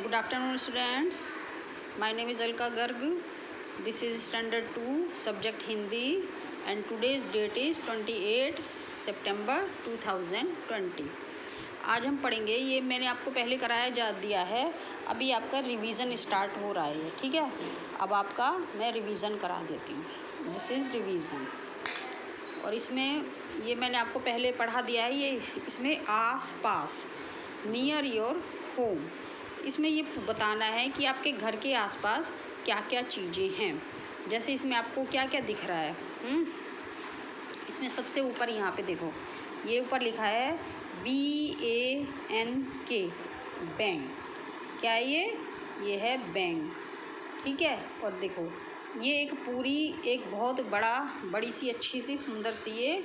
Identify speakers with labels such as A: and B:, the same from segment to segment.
A: Good afternoon, students. My name is Alka Garg. This is Standard 2, subject Hindi, and today's date is 28 September 2020. आज हम पढ़ेंगे, ये मैंने आपको पहले कराया जा दिया है, अभी आपका रिवीजन स्टार्ट हो रहा है, ठीक है। अब आपका मैं रिवीजन करा देती हूँ। This is revision. और इसमें ये मैंने आपको पहले पढ़ा दिया है, ये इसमें आस पास, नियर योर होम, इसमें ये बताना है कि आपके घर के आसपास क्या क्या चीज़ें हैं। जैसे इसमें आपको क्या क्या दिख रहा है। इसमें सबसे ऊपर यहाँ पे देखो, ये ऊपर लिखा है BANK, बैंक। क्या है ये है बैंक, ठीक है। और देखो ये एक बहुत बड़ी सी अच्छी सी सुंदर सी ये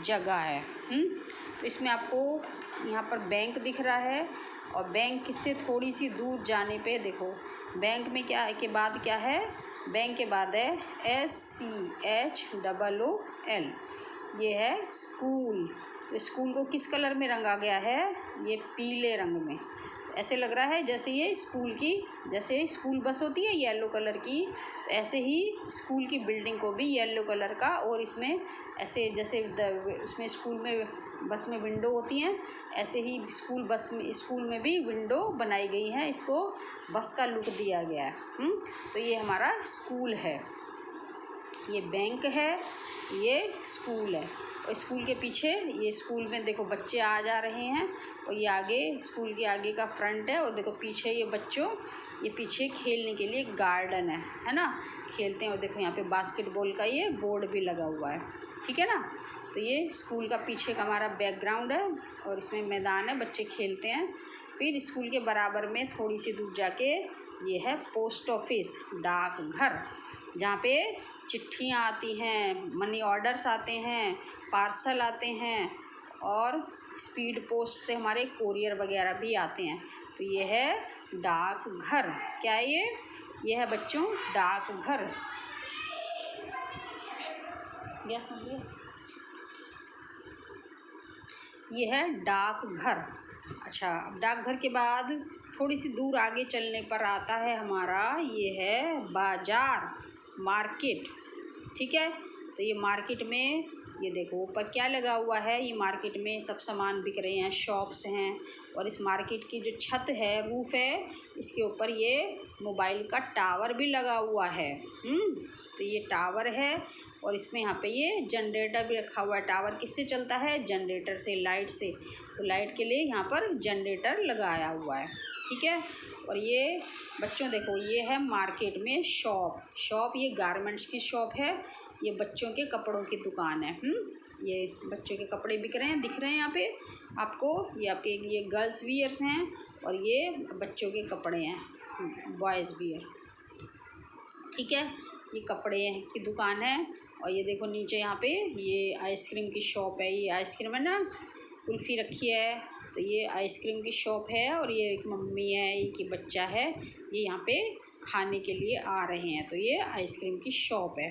A: जगह है। तो इसमें आपको यहाँ पर बैंक दिख रहा है, और बैंक से थोड़ी सी दूर जाने पे देखो, बैंक में के बाद क्या है, बैंक के बाद है SCHOOL, ये है स्कूल। तो स्कूल को किस कलर में रंगा गया है, ये पीले रंग में। ऐसे लग रहा है जैसे ये जैसे स्कूल बस होती है येलो कलर की, तो ऐसे ही स्कूल की बिल्डिंग को भी येलो कलर का, और इसमें ऐसे जैसे उसमें स्कूल में बस में विंडो होती हैं, ऐसे ही स्कूल में भी विंडो बनाई गई है, इसको बस का लुक दिया गया है। तो ये हमारा स्कूल है, ये बैंक है, ये स्कूल है। और स्कूल के पीछे, ये स्कूल में देखो बच्चे आ जा रहे हैं, और ये आगे स्कूल के आगे का फ्रंट है। और देखो पीछे ये बच्चों, ये पीछे खेलने के लिए गार्डन है ना, खेलते हैं। और देखो यहाँ पे बास्केटबॉल का ये बोर्ड भी लगा हुआ है, ठीक है ना। तो ये स्कूल का पीछे का हमारा बैकग्राउंड है, और इसमें मैदान है, बच्चे खेलते हैं। फिर स्कूल के बराबर में थोड़ी सी दूर जाके ये है पोस्ट ऑफिस, डाकघर, जहाँ पे चिट्ठियाँ आती हैं, मनी ऑर्डर्स आते हैं, पार्सल आते हैं, और स्पीड पोस्ट से हमारे कोरियर वगैरह भी आते हैं। तो ये है डाकघर। क्या है ये है बच्चों डाकघर। क्या समझिए, ये है डाकघर। अच्छा, अब डाकघर के बाद थोड़ी सी दूर आगे चलने पर आता है हमारा, ये है बाजार, मार्केट, ठीक है। तो ये मार्केट में ये देखो ऊपर क्या लगा हुआ है, ये मार्केट में सब सामान बिक रहे हैं, शॉप्स हैं। और इस मार्केट की जो छत है, रूफ है, इसके ऊपर ये मोबाइल का टावर भी लगा हुआ है। तो ये टावर है, और इसमें यहाँ पे ये जनरेटर भी रखा हुआ है। टावर किससे चलता है, जनरेटर से, लाइट से। तो लाइट के लिए यहाँ पर जनरेटर लगाया हुआ है, ठीक है। और ये बच्चों देखो, ये है मार्केट में शॉप, ये गारमेंट्स की शॉप है, ये बच्चों के कपड़ों की दुकान है। ये बच्चों के कपड़े बिक रहे हैं, दिख रहे हैं यहाँ पे आपको। ये गर्ल्स वियर्स हैं, और ये बच्चों के कपड़े हैं, बॉयज़ वियर, ठीक है। ये कपड़े की दुकान है। और ये देखो नीचे यहाँ पे ये आइसक्रीम की शॉप है, ये आइसक्रीम है ना, कुल्फ़ी रखी है, तो ये आइसक्रीम की शॉप है। और ये एक मम्मी है, एक बच्चा है, ये यहाँ पे खाने के लिए आ रहे हैं। तो ये आइसक्रीम की शॉप है।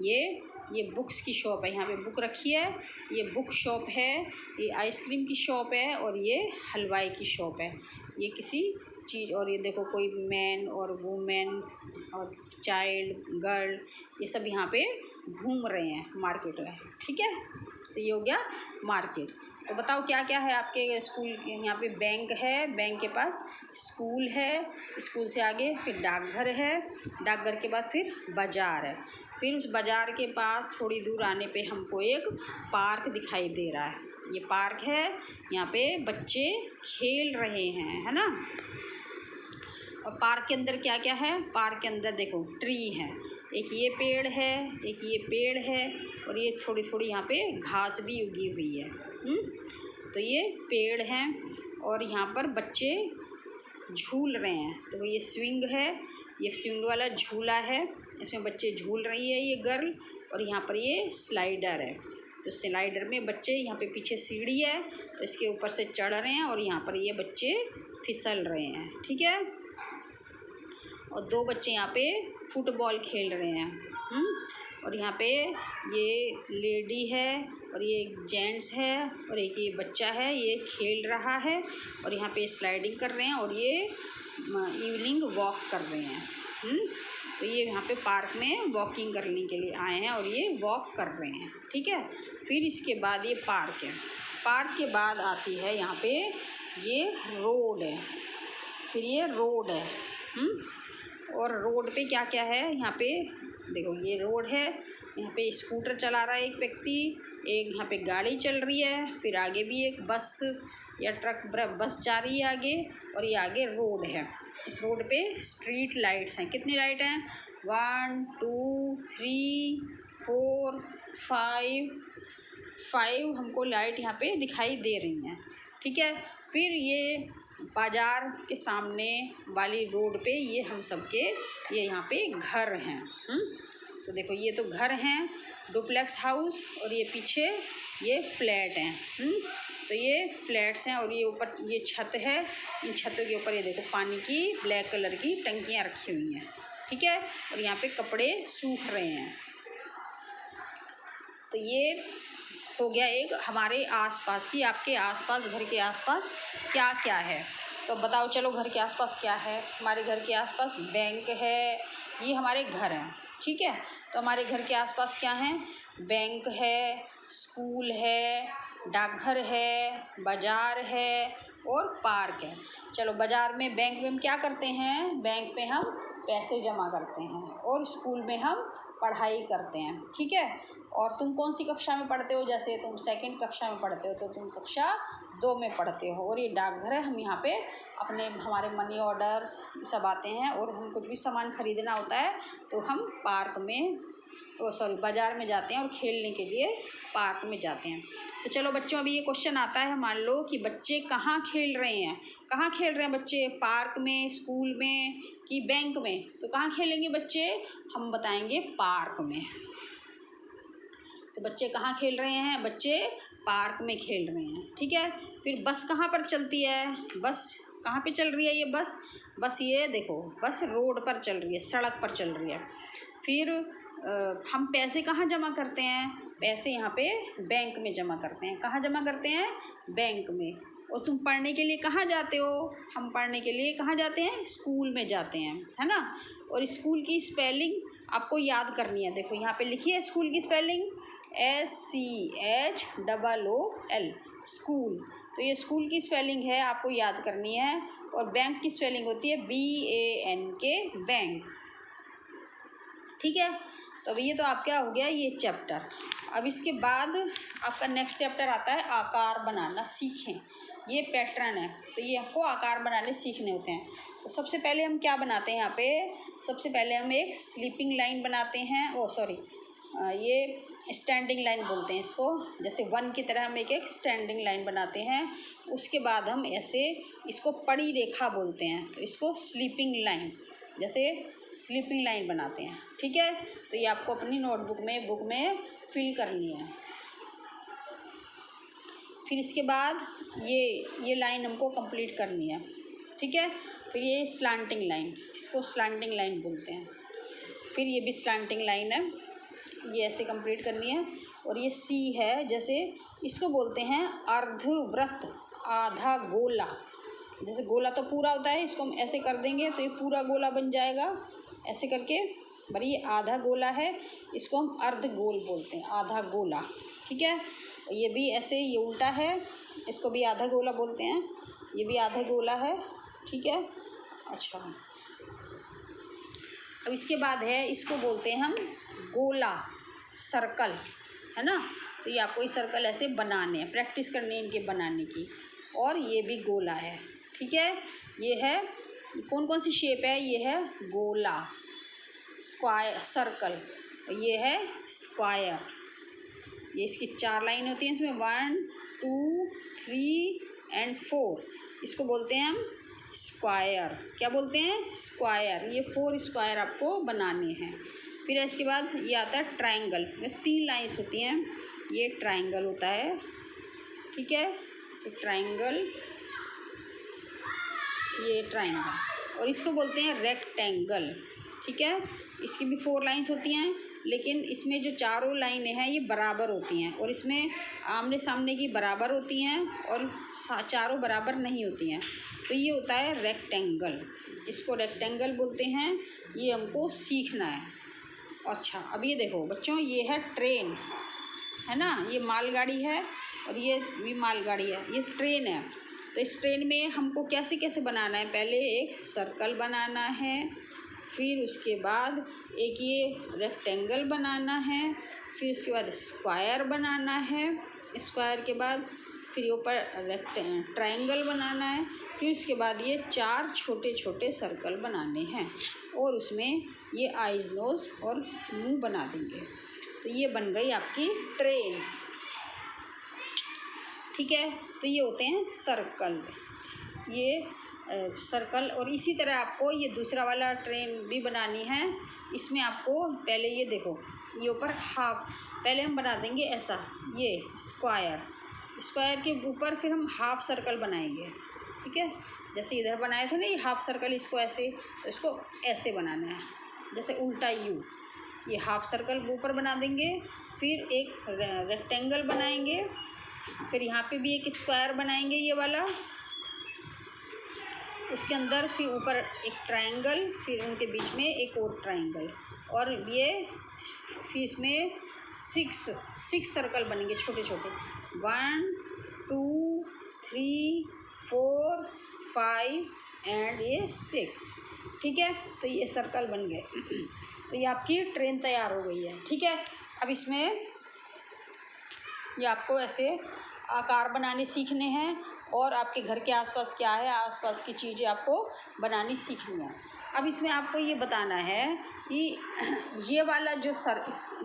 A: ये बुक्स की शॉप है, यहाँ पे बुक रखी है, ये बुक शॉप है। ये आइसक्रीम की शॉप है, और ये हलवाई की शॉप है, ये किसी चीज़। और ये देखो कोई मैन और वुमेन और चाइल्ड, गर्ल, ये सब यहाँ पे घूम रहे हैं मार्केट में, ठीक है। तो ये हो गया मार्केट। तो बताओ क्या क्या है आपके स्कूल के यहाँ पे। बैंक है, बैंक के पास स्कूल है, स्कूल से आगे फिर डाकघर है, डाकघर के बाद फिर बाज़ार है। फिर उस बाज़ार के पास थोड़ी दूर आने पे हमको एक पार्क दिखाई दे रहा है। ये पार्क है, यहाँ पे बच्चे खेल रहे हैं, है ना। और पार्क के अंदर क्या क्या है, पार्क के अंदर देखो ट्री है, एक ये पेड़ है, एक ये पेड़ है, और ये थोड़ी थोड़ी यहाँ पे घास भी उगी हुई है। तो ये पेड़ हैं, और यहाँ पर बच्चे झूल रहे हैं। तो ये स्विंग है, ये स्विंग वाला झूला है, इसमें बच्चे झूल रही है ये गर्ल। और यहाँ पर ये स्लाइडर है, तो स्लाइडर में बच्चे, यहाँ पे पीछे सीढ़ी है, तो इसके ऊपर से चढ़ रहे हैं, और यहाँ पर ये बच्चे फिसल रहे हैं, ठीक है। और दो बच्चे यहाँ पे फुटबॉल खेल रहे हैं। और यहाँ पे ये लेडी है, और ये जेंट्स है, और एक ये बच्चा है, ये खेल रहा है, और यहाँ पे स्लाइडिंग कर रहे हैं। और ये इवनिंग वॉक कर रहे हैं। तो ये यहाँ पे पार्क में वॉकिंग करने के लिए आए हैं और ये वॉक कर रहे हैं, ठीक है। फिर इसके बाद ये पार्क है, पार्क के बाद आती है यहाँ पे ये रोड है, फिर ये रोड है। और रोड पे क्या क्या है यहाँ पे देखो, ये रोड है, यहाँ पे स्कूटर चला रहा है एक व्यक्ति, एक यहाँ पे गाड़ी चल रही है, फिर आगे भी एक बस या ट्रक बस जा रही है आगे, और ये आगे रोड है। इस रोड पे स्ट्रीट लाइट्स हैं, कितनी लाइट हैं 1 2 3 4 5 हमको लाइट यहाँ पे दिखाई दे रही हैं, ठीक है। फिर ये बाज़ार के सामने वाली रोड पे ये हम सबके ये यहाँ पे घर हैं। तो देखो ये तो घर हैं, डुप्लेक्स हाउस, और ये पीछे ये फ्लैट हैं। तो ये फ्लैट्स हैं और ये ऊपर ये छत है, इन छतों के ऊपर ये देखो पानी की ब्लैक कलर की टंकियाँ रखी हुई हैं, ठीक है। और यहाँ पे कपड़े सूख रहे हैं। तो ये हो गया एक हमारे आसपास की, आपके आसपास घर के आसपास क्या क्या है। तो बताओ चलो घर के आसपास क्या है। हमारे घर के आसपास बैंक है, ये हमारे घर हैं, ठीक है। तो हमारे घर के आसपास क्या हैं, बैंक है, स्कूल है, डाकघर है, बाज़ार है और पार्क है। चलो बाज़ार में बैंक में हम क्या करते हैं, बैंक में हम पैसे जमा करते हैं और स्कूल में हम पढ़ाई करते हैं, ठीक है। और तुम कौन सी कक्षा में पढ़ते हो, जैसे तुम 2nd कक्षा में पढ़ते हो तो तुम कक्षा 2 में पढ़ते हो। और ये डाकघर है, हम यहाँ पे अपने हमारे मनी ऑर्डर्स सब आते हैं, और हम कुछ भी सामान ख़रीदना होता है तो हम पार्क में बाज़ार में जाते हैं और खेलने के लिए पार्क में जाते हैं। तो चलो बच्चों, अभी ये क्वेश्चन आता है, मान लो कि बच्चे कहाँ खेल रहे हैं, कहाँ खेल रहे हैं बच्चे, पार्क में, स्कूल में कि बैंक में। तो कहाँ खेलेंगे बच्चे, हम बताएंगे पार्क में। तो बच्चे कहाँ खेल रहे हैं, बच्चे पार्क में खेल रहे हैं, ठीक है। फिर बस कहाँ पर चलती है, बस कहाँ पे चल रही है ये बस ये देखो, बस रोड पर चल रही है, सड़क पर चल रही है। फिर हम पैसे कहाँ जमा करते हैं, पैसे यहाँ पे बैंक में जमा करते हैं। कहाँ जमा करते हैं, बैंक में। और तुम पढ़ने के लिए कहाँ जाते हो, हम पढ़ने के लिए कहाँ जाते हैं, स्कूल में जाते हैं, है ना। और स्कूल की स्पेलिंग आपको याद करनी है, देखो यहाँ पे लिखी है स्कूल की स्पेलिंग SCHOOL, स्कूल। तो ये स्कूल की स्पेलिंग है, आपको याद करनी है। और बैंक की स्पेलिंग होती है BANK, बैंक, ठीक है। तो अब ये तो आपका हो गया ये चैप्टर। अब इसके बाद आपका नेक्स्ट चैप्टर आता है आकार बनाना सीखें। ये पैटर्न है, तो ये आपको आकार बनाने सीखने होते हैं। तो सबसे पहले हम क्या बनाते हैं, यहाँ पे सबसे पहले हम एक स्लीपिंग लाइन बनाते हैं, ये स्टैंडिंग लाइन बोलते हैं इसको। जैसे 1 की तरह हम एक स्टैंडिंग लाइन बनाते हैं। उसके बाद हम ऐसे इसको पड़ी रेखा बोलते हैं, तो इसको स्लीपिंग लाइन, जैसे स्लीपिंग लाइन बनाते हैं, ठीक है। तो ये आपको अपनी नोटबुक में बुक में फिल करनी है। फिर इसके बाद ये लाइन हमको कंप्लीट करनी है, ठीक है। फिर ये स्लांटिंग लाइन, इसको स्लांटिंग लाइन बोलते हैं। फिर ये भी स्लांटिंग लाइन है, ये ऐसे कंप्लीट करनी है। और ये C है, जैसे इसको बोलते हैं अर्धवृत्त, आधा गोला। जैसे गोला तो पूरा होता है, इसको हम ऐसे कर देंगे तो ये पूरा गोला बन जाएगा, ऐसे करके। पर ये आधा गोला है, इसको हम अर्ध गोल बोलते हैं, आधा गोला, ठीक है। और ये भी ऐसे, ये उल्टा है, इसको भी आधा गोला बोलते हैं, ये भी आधा गोला है, ठीक है। अच्छा, अब इसके बाद है, इसको बोलते हैं हम गोला, सर्कल, है ना। तो ये आपको ये सर्कल ऐसे बनाने हैं, प्रैक्टिस करनी है इनके बनाने की। और ये भी गोला है, ठीक है। ये है, कौन कौन सी शेप है, ये है गोला, स्क्वायर, सर्कल, ये है स्क्वायर। ये इसकी 4 लाइन होती हैं, इसमें 1 2 3 और 4, इसको बोलते हैं हम स्क्वायर। क्या बोलते हैं, स्क्वायर। ये 4 स्क्वायर आपको बनाने हैं। फिर इसके बाद ये आता है ट्रायंगल, इसमें 3 लाइन्स होती हैं, ये ट्रायंगल होता है, ठीक है। ट्रायंगल, ये ट्रायंगल। और इसको बोलते हैं रेक्टेंगल, ठीक है। इसकी भी 4 लाइन्स होती हैं, लेकिन इसमें जो चारों लाइनें हैं ये बराबर होती हैं, और इसमें आमने सामने की बराबर होती हैं और चारों बराबर नहीं होती हैं। तो ये होता है रेक्टेंगल, इसको रेक्टेंगल बोलते हैं, ये हमको सीखना है। अच्छा अब ये देखो बच्चों, ये है ट्रेन, है ना, ये मालगाड़ी है और ये भी मालगाड़ी है, ये ट्रेन है। तो इस ट्रेन में हमको कैसे कैसे बनाना है, पहले एक सर्कल बनाना है, फिर उसके बाद एक ये रेक्टेंगल बनाना है, फिर उसके बाद स्क्वायर बनाना है, स्क्वायर के बाद फिर ऊपर ट्रायंगल बनाना है, फिर उसके बाद ये 4 छोटे छोटे सर्कल बनाने हैं और उसमें ये आइज नोज और मुंह बना देंगे। तो ये बन गई आपकी ट्रेन। ठीक है, तो ये होते हैं सर्कल, ये सर्कल। और इसी तरह आपको ये दूसरा वाला ट्रेन भी बनानी है। इसमें आपको पहले ये देखो, ये ऊपर हाफ, पहले हम बना देंगे ऐसा, ये स्क्वायर, स्क्वायर के ऊपर फिर हम हाफ सर्कल बनाएंगे। ठीक है, जैसे इधर बनाए थे ना ये हाफ सर्कल, इसको ऐसे, तो इसको ऐसे बनाना है, जैसे उल्टा यू, ये हाफ सर्कल ऊपर बना देंगे, फिर एक रेक्टेंगल बनाएंगे, फिर यहाँ पे भी एक स्क्वायर बनाएंगे ये वाला, उसके अंदर फिर ऊपर एक ट्रायंगल, फिर उनके बीच में एक और ट्रायंगल, और ये फिर इसमें 6 सर्कल बनेंगे छोटे छोटे, 1 2 3 4 5 एंड ये 6। ठीक है, तो ये सर्कल बन गए। तो ये आपकी ट्रेन तैयार हो गई है। ठीक है, अब इसमें ये आपको ऐसे आकार बनाने सीखने हैं और आपके घर के आसपास क्या है, आसपास की चीज़ें आपको बनानी सीखनी है। अब इसमें आपको ये बताना है कि ये वाला जो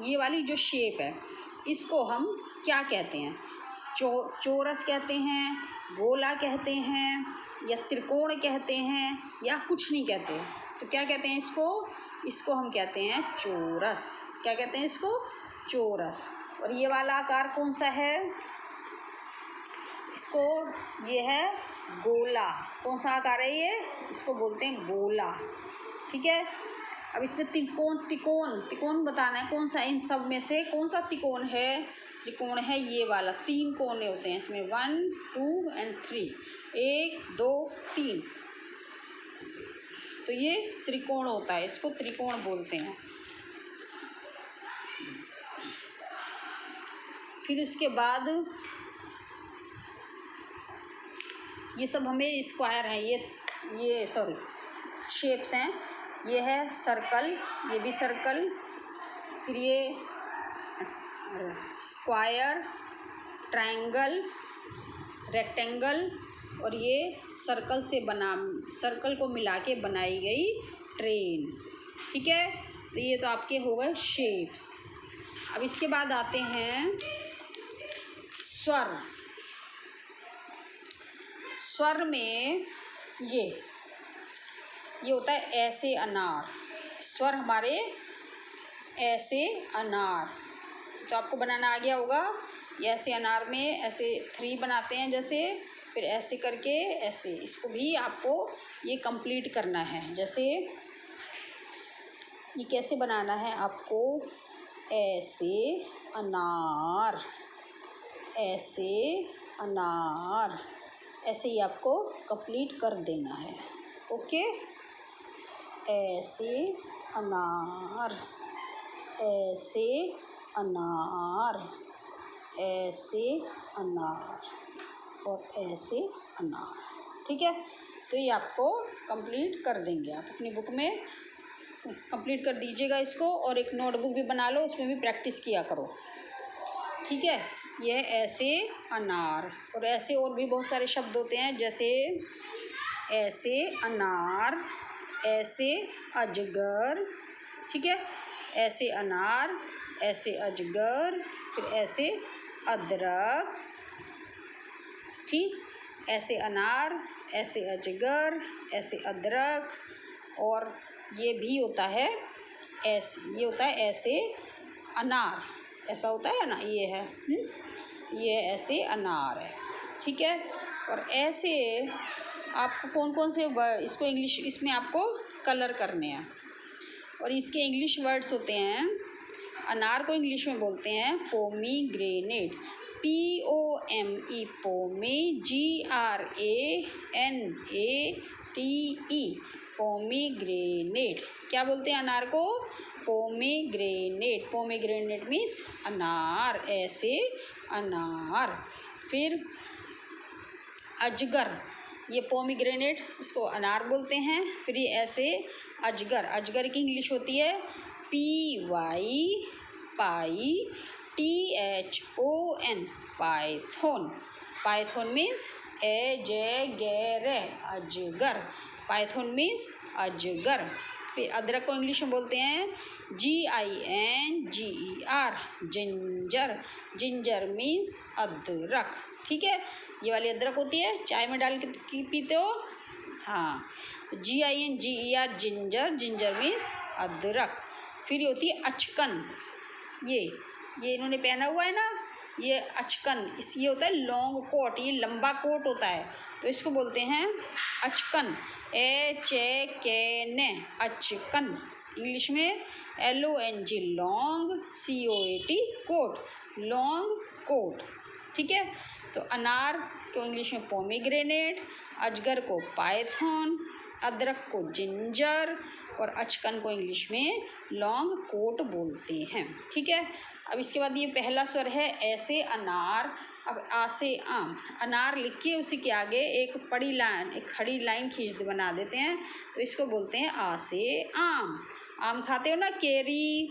A: ये वाली जो शेप है, इसको हम क्या कहते हैं, चौरस कहते हैं, गोला कहते हैं, या त्रिकोण कहते हैं, या कुछ नहीं कहते। तो क्या कहते हैं इसको हम कहते हैं चौरस। क्या कहते हैं इसको? चौरस। और ये वाला आकार कौन सा है, इसको, ये है गोला। कौन सा आकार है ये, इसको बोलते हैं गोला। ठीक है, अब इसमें त्रिकोण बताना है, कौन सा इन सब में से कौन सा त्रिकोण है। त्रिकोण है ये वाला, 3 कोने होते हैं इसमें, 1 2 एंड 3, 1 2 3। तो ये त्रिकोण होता है, इसको त्रिकोण बोलते हैं। फिर उसके बाद ये सब हमें स्क्वायर हैं, ये सॉरी शेप्स हैं। ये है सर्कल, ये भी सर्कल, फिर ये स्क्वायर, ट्रायंगल, रेक्टेंगल, और ये सर्कल को मिला के बनाई गई ट्रेन। ठीक है, तो ये तो आपके हो गए शेप्स। अब इसके बाद आते हैं स्वर। स्वर में ये होता है ऐसे अनार। स्वर हमारे ऐसे अनार, तो आपको बनाना आ गया होगा। ये ऐसे अनार में ऐसे 3 बनाते हैं जैसे, फिर ऐसे करके ऐसे, इसको भी आपको ये कंप्लीट करना है। जैसे ये कैसे बनाना है आपको, ऐसे अनार, ऐसे अनार, ऐसे ही आपको कंप्लीट कर देना है। ओके, ऐसे अनार, ऐसे अनार, ऐसे अनार और ऐसे अनार। ठीक है, तो ये आपको कंप्लीट कर देंगे। आप अपनी बुक में कंप्लीट कर दीजिएगा इसको, और एक नोटबुक भी बना लो, उसमें भी प्रैक्टिस किया करो। ठीक है, यह ऐसे अनार। और ऐसे और भी बहुत सारे शब्द होते हैं, जैसे ऐसे अनार, ऐसे अजगर। ठीक है, ऐसे अनार, ऐसे अजगर, फिर ऐसे अदरक। ठीक, ऐसे अनार, ऐसे अजगर, ऐसे अदरक। और ये भी होता है ऐसे, ये होता है ऐसे अनार, ऐसा होता है ना, ये है ये ऐसे अनार है। ठीक है, और ऐसे आपको कौन कौन से इसको इंग्लिश, इसमें आपको कलर करने हैं, और इसके इंग्लिश वर्ड्स होते हैं। अनार को इंग्लिश में बोलते हैं पोमीग्रेनेट, POME, पोमे, GRANATE, पोमीग्रेनेट। क्या बोलते हैं अनार को? पोमीग्रेनेट। पोमीग्रेनेट मीन्स अनार, ऐसे अनार। फिर अजगर, ये पोमीग्रेनेट, इसको अनार बोलते हैं। फिर ये ऐसे अजगर, अजगर की इंग्लिश होती है PYPITHON, पाइथन। पाइथन मीन्स अजगर, अजगर। पाइथन मीन्स अजगर। फिर अदरक को इंग्लिश में बोलते हैं GINGER, जिंजर। जिंजर मीन्स अदरक। ठीक है, ये वाली अदरक होती है, चाय में डाल के पीते हो। हाँ, तो GINGER, जिंजर। जिंजर मीन्स अदरक। फिर ये होती है अचकन। ये इन्होंने पहना हुआ है ना, ये अचकन। ये होता है लॉन्ग कोट, ये लंबा कोट होता है, तो इसको बोलते हैं अचकन। HAKN, अचकन। इंग्लिश में LONG, long, COAT, coat, long coat. ठीक है, तो अनार को इंग्लिश में पोमीग्रेनेट, अजगर को पाइथन, अदरक को जिंजर और अचकन को इंग्लिश में लॉन्ग कोट बोलते हैं। ठीक है, अब इसके बाद ये पहला स्वर है ऐसे अनार। अब आ से आम, अनार लिख के उसी के आगे एक बड़ी लाइन, एक खड़ी लाइन बना देते हैं, तो इसको बोलते हैं आ से आम। आम खाते हो ना, केरी।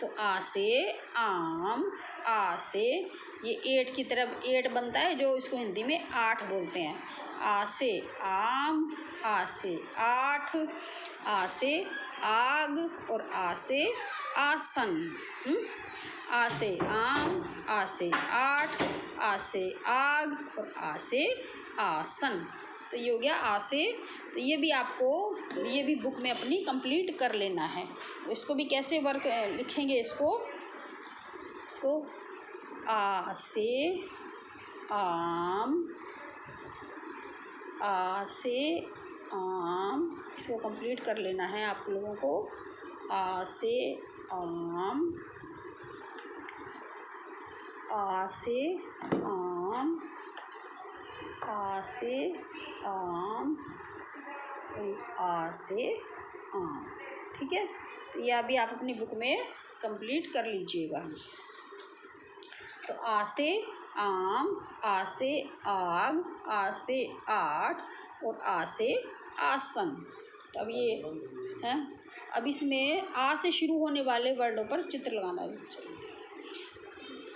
A: तो आ से आम, आ से, ये 8 की तरफ 8 बनता है, जो इसको हिंदी में 8 बोलते हैं। आ से आम, आ से 8, आ से आग और आ से आसन। आ से आम, आ से 8, आ से आग और आ से आसन। तो ये हो गया आ से। तो ये भी आपको, ये भी बुक में अपनी कंप्लीट कर लेना है। तो इसको भी कैसे वर्क लिखेंगे, इसको आ से आम, आ से आम, इसको कंप्लीट कर लेना है आप लोगों को। आ से आम, आ से आम, आ से आम, आ से आम। ठीक है, तो यह भी आप अपनी बुक में कंप्लीट कर लीजिएगा। तो आ से आम, आ से आग, आ से 8 और आ से आसन। तो अब ये है, अब इसमें आ से शुरू होने वाले वर्डों पर चित्र लगाना चाहिए।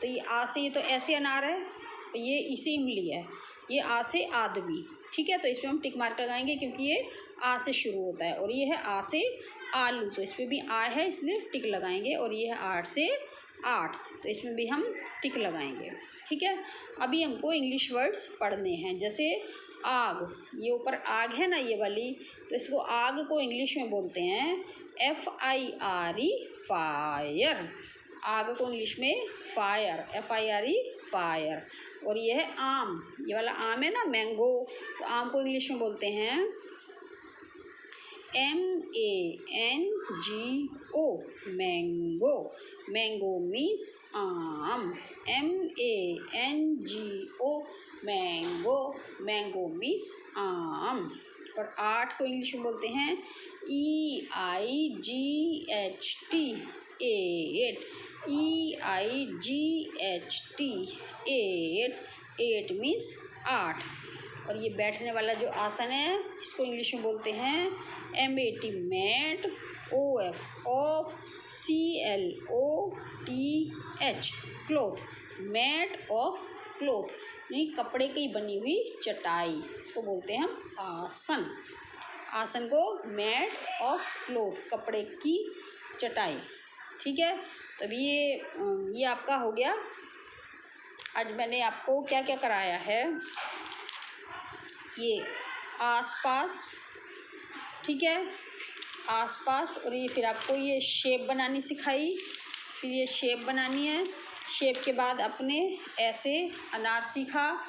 A: तो ये आ से, ये तो ऐसे अनार है, ये इसे इमली है। ये आ से आदमी। ठीक है, तो इस पर हम टिक मार्क लगाएंगे क्योंकि ये आ से शुरू होता है। और ये है आ से आलू, तो इस पर भी आ है इसलिए टिक लगाएंगे। और ये है 8 से 8, तो इसमें भी हम टिक लगाएंगे। ठीक है, अभी हमको इंग्लिश वर्ड्स पढ़ने हैं। जैसे आग, ये ऊपर आग है ना, ये वाली, तो इसको आग को इंग्लिश में बोलते हैं FIRE, फायर। आग को इंग्लिश में फायर, FIRE, फायर। और ये है आम, ये वाला आम है ना, मैंगो, तो आम को इंग्लिश में बोलते हैं MANGO, मैंगो। मैंगो मीन्स आम, MANGO, मैंगो। मैंगो मीन्स आम। और 8 को इंग्लिश में बोलते हैं EIGHT, 8, EIGHT, 8। 8 मीन्स 8। और ये बैठने वाला जो आसन है, इसको इंग्लिश में बोलते हैं MAT, mat, OF, of, CLOTH, cloth. Mat of cloth, यानी कपड़े की बनी हुई चटाई, इसको बोलते हैं हम आसन। आसन को मैट ऑफ क्लोथ, कपड़े की चटाई। ठीक है, तो अभी ये आपका हो गया। आज मैंने आपको क्या क्या कराया है, ये आसपास। ठीक है, आसपास। और ये फिर आपको ये शेप बनानी सिखाई। फिर ये शेप बनानी है। शेप के बाद अपने ऐसे अनार सीखा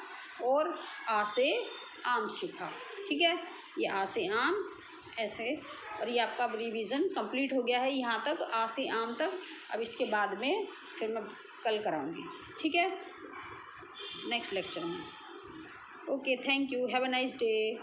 A: और आ से आम सीखा। ठीक है, ये आ से आम, ऐसे। और ये आपका रिवीजन कंप्लीट हो गया है यहाँ तक, आ से आम तक। अब इसके बाद में फिर मैं कल कराऊँगी। ठीक है, नेक्स्ट लेक्चर में। Okay, thank you, have a nice day.